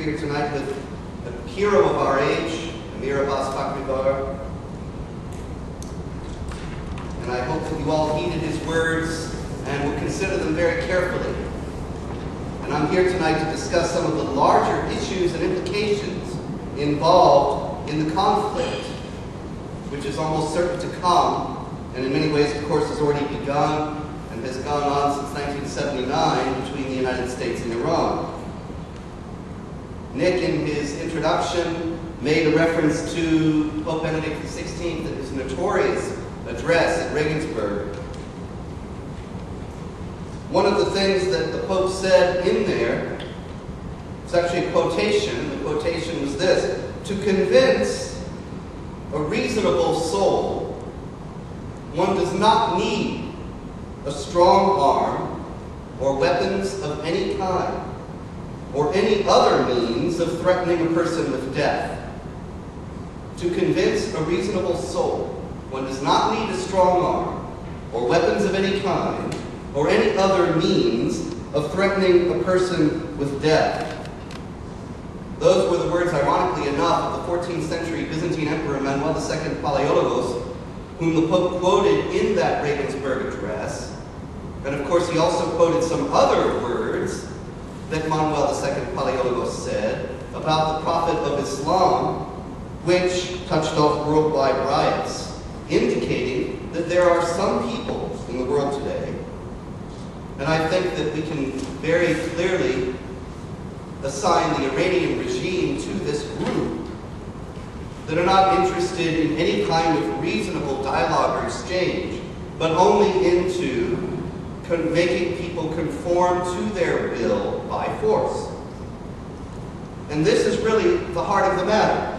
here tonight with a hero of our age, Amir Abbas Fakhribar. And I hope that you all heeded his words and will consider them very carefully. And I'm here tonight to discuss some of the larger issues and implications involved in the conflict, which is almost certain to come, and in many ways, of course, has already begun and has gone on since 1979 between the United States and Iran. Nick, in his introduction, made a reference to Pope Benedict XVI and his notorious address at Regensburg. One of the things that the Pope said in there, it's actually a quotation. The quotation was this: "To convince a reasonable soul, one does not need a strong arm or weapons of any kind, or any other means of threatening a person with death. To convince a reasonable soul, one does not need a strong arm, or weapons of any kind, or any other means of threatening a person with death." Those were the words, ironically enough, of the 14th century Byzantine Emperor Manuel II Palaiologos, whom the Pope quoted in that Regensburg address. And of course, he also quoted some other words that Manuel II Palaiologos said about the Prophet of Islam, which touched off worldwide riots, indicating that there are some people in the world today, and I think that we can very clearly assign the Iranian regime to this group, that are not interested in any kind of reasonable dialogue or exchange, but only into making people conform to their will by force. And this is really the heart of the matter,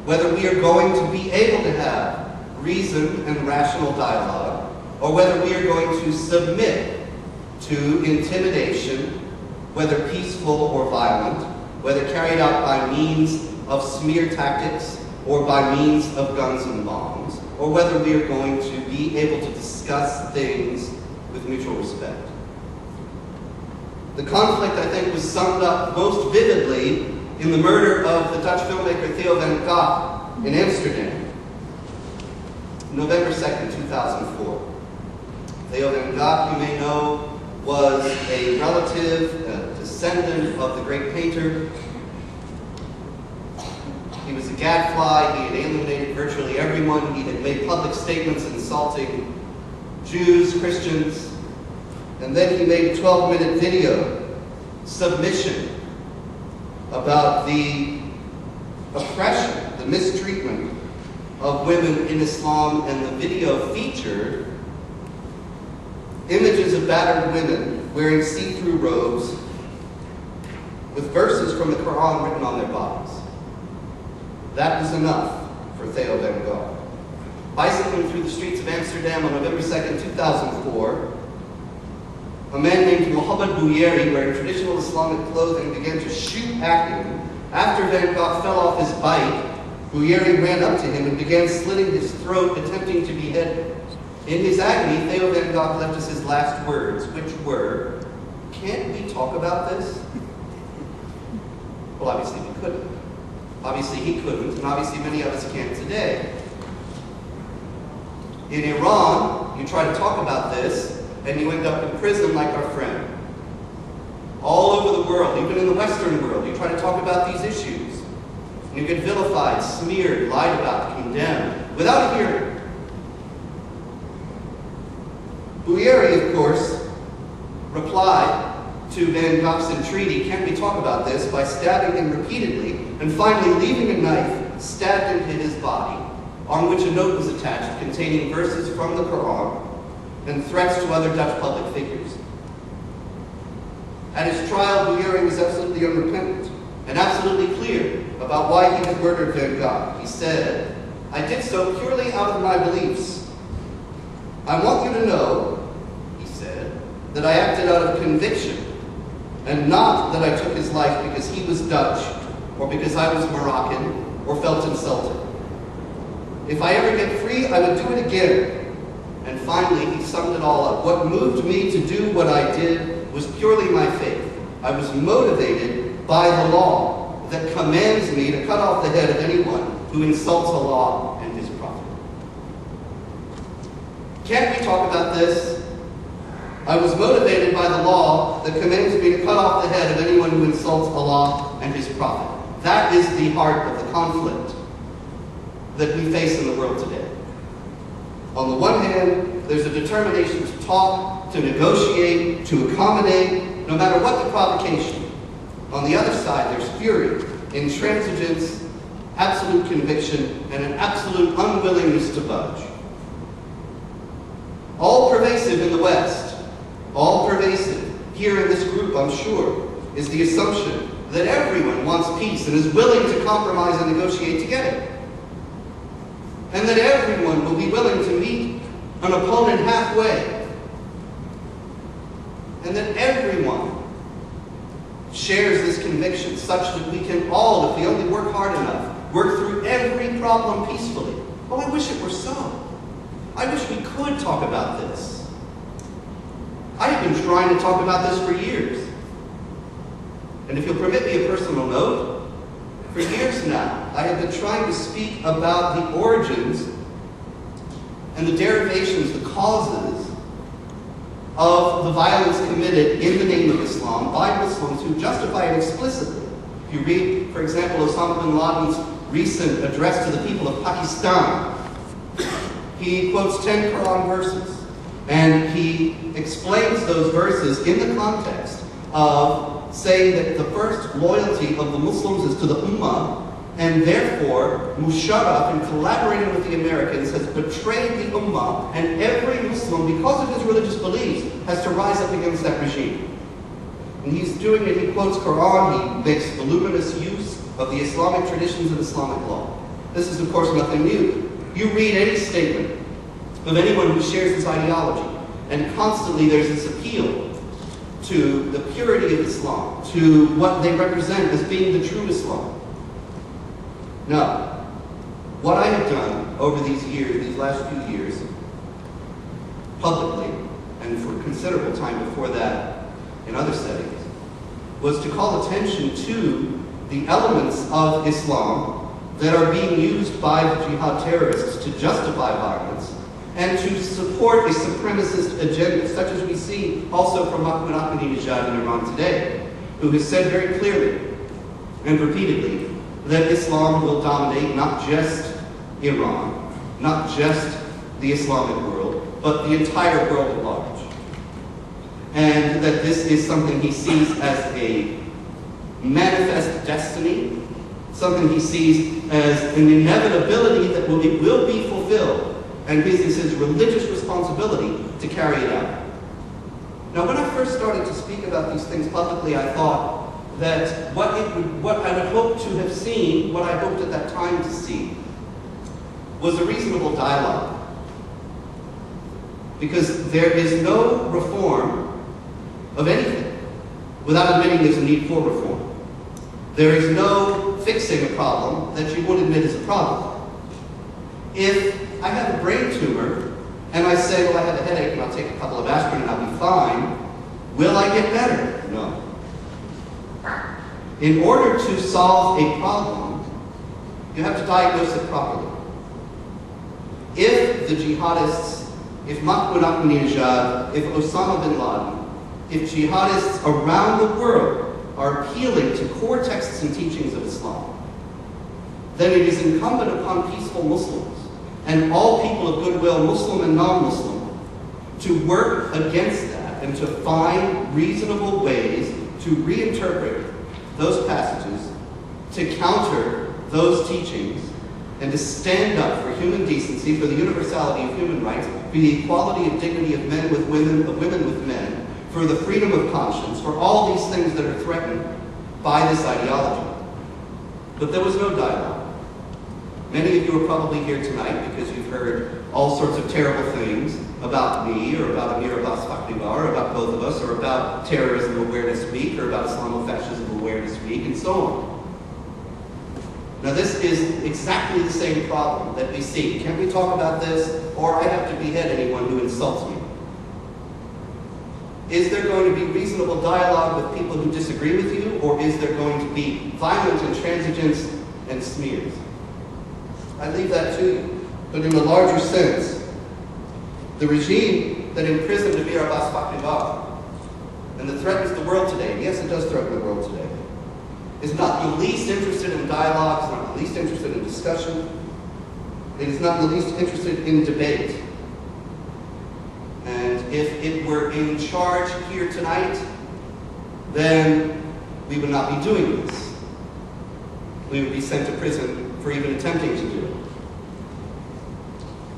whether we are going to be able to have reason and rational dialogue, or whether we are going to submit to intimidation, whether peaceful or violent, whether carried out by means of smear tactics or by means of guns and bombs, or whether we are going to be able to discuss things with mutual respect. The conflict, I think, was summed up most vividly in the murder of the Dutch filmmaker Theo van Gogh in Amsterdam, November 2nd, 2004. Theo van Gogh, you may know, was a relative, a descendant of the great painter. He was a gadfly. He had alienated virtually everyone. He had made public statements insulting Jews, Christians, and then he made a 12-minute video, Submission, about the oppression, the mistreatment of women in Islam, and the video featured images of battered women wearing see-through robes with verses from the Quran written on their bodies. That was enough for Theo van Gogh. Bicycling through the streets of Amsterdam on November 2nd, 2004, a man named Mohammed Bouyeri, wearing traditional Islamic clothing, began to shoot at him. After Van Gogh fell off his bike, Bouyeri ran up to him and began slitting his throat, attempting to behead him. In his agony, Theo van Gogh left us his last words, which were, "Can't we talk about this?" Well, obviously we couldn't. Obviously he couldn't, and obviously many of us can't today. In Iran, you try to talk about this, and you end up in prison like our friend. All over the world, even in the Western world, you try to talk about these issues. And you get vilified, smeared, lied about, condemned, without a hearing. Bouyeri, of course, replied to Van Gogh's entreaty, "Can't we talk about this?" by stabbing him repeatedly, and finally leaving a knife stabbed into his body, on which a note was attached containing verses from the Quran and threats to other Dutch public figures. At his trial, Bouyeri was absolutely unrepentant and absolutely clear about why he had murdered Van Gogh. He said, "I did so purely out of my beliefs. I want you to know," he said, "that I acted out of conviction, and not that I took his life because he was Dutch, or because I was Moroccan, or felt insulted. If I ever get free, I would do it again." And finally, he summed it all up. "What moved me to do what I did was purely my faith. I was motivated by the law that commands me to cut off the head of anyone who insults Allah and His Prophet. Can't we talk about this? I was motivated by the law that commands me to cut off the head of anyone who insults Allah and His Prophet. That is the heart of the conflict that we face in the world today. On the one hand, there's a determination to talk, to negotiate, to accommodate, no matter what the provocation. On the other side, there's fury, intransigence, absolute conviction, and an absolute unwillingness to budge. All pervasive in the West, all pervasive here in this group, I'm sure, is the assumption that everyone wants peace and is willing to compromise and negotiate to get it. And that everyone will be willing to meet an opponent halfway. And that everyone shares this conviction such that we can all, if we only work hard enough, work through every problem peacefully. Oh, I wish it were so. I wish we could talk about this. I have been trying to talk about this for years. And if you'll permit me a personal note, for years now, I have been trying to speak about the origins and the derivations, the causes of the violence committed in the name of Islam by Muslims who justify it explicitly. If you read, for example, Osama bin Laden's recent address to the people of Pakistan, he quotes 10 Quran verses, and he explains those verses in the context of saying that the first loyalty of the Muslims is to the Ummah, and therefore Musharraf, in collaborating with the Americans, has betrayed the Ummah, and every Muslim, because of his religious beliefs, has to rise up against that regime. And he's doing it, he quotes Quran, he makes voluminous use of the Islamic traditions and Islamic law. This is, of course, nothing new. You read any statement of anyone who shares this ideology, and constantly there's this appeal to the purity of Islam, to what they represent as being the true Islam. Now, what I have done over these years, these last few years, publicly, and for considerable time before that in other settings, was to call attention to the elements of Islam that are being used by the jihad terrorists to justify violence and to support a supremacist agenda, such as we see also from Ahmadinejad in Iran today, who has said very clearly and repeatedly that Islam will dominate not just Iran, not just the Islamic world, but the entire world at large. And that this is something he sees as a manifest destiny, something he sees as an inevitability that it will be fulfilled, and this is his religious responsibility to carry it out. Now, when I first started to speak about these things publicly, I thought that what I would hope to have seen, what I hoped at that time to see, was a reasonable dialogue. Because there is no reform of anything without admitting there's a need for reform. There is no fixing a problem that you won't admit is a problem. If I have a brain tumor and I say, well, I have a headache and I'll take a couple of aspirin and I'll be fine, will I get better? No. In order to solve a problem, you have to diagnose it properly. If the jihadists, if Mahmoud Ahmadinejad, if Osama bin Laden, if jihadists around the world are appealing to core texts and teachings of Islam, then it is incumbent upon peaceful Muslims and all people of goodwill, Muslim and non-Muslim, to work against that and to find reasonable ways to reinterpret those passages, to counter those teachings, and to stand up for human decency, for the universality of human rights, for the equality and dignity of men with women, of women with men, for the freedom of conscience, for all these things that are threatened by this ideology. But there was no dialogue. Many of you are probably here tonight because you've heard all sorts of terrible things about me, or about Amir Abbas Fakhribar, or about both of us, or about terrorism awareness week, or about islamo-fascism awareness week, and so on. Now this is exactly the same problem that we see. Can we talk about this, or I have to behead anyone who insults me? Is there going to be reasonable dialogue with people who disagree with you, or is there going to be violent intransigence and smears? I leave that to you. But in a larger sense, the regime that imprisoned Amir Abbas Fakhrizadeh and that threatens the world today, and yes, it does threaten the world today, is not the least interested in dialogue, is not the least interested in discussion, it is not the least interested in debate. And if it were in charge here tonight, then we would not be doing this. We would be sent to prison for even attempting to do it.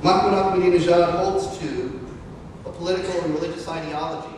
Mahmoud Ahmadinejad holds to a political and religious ideology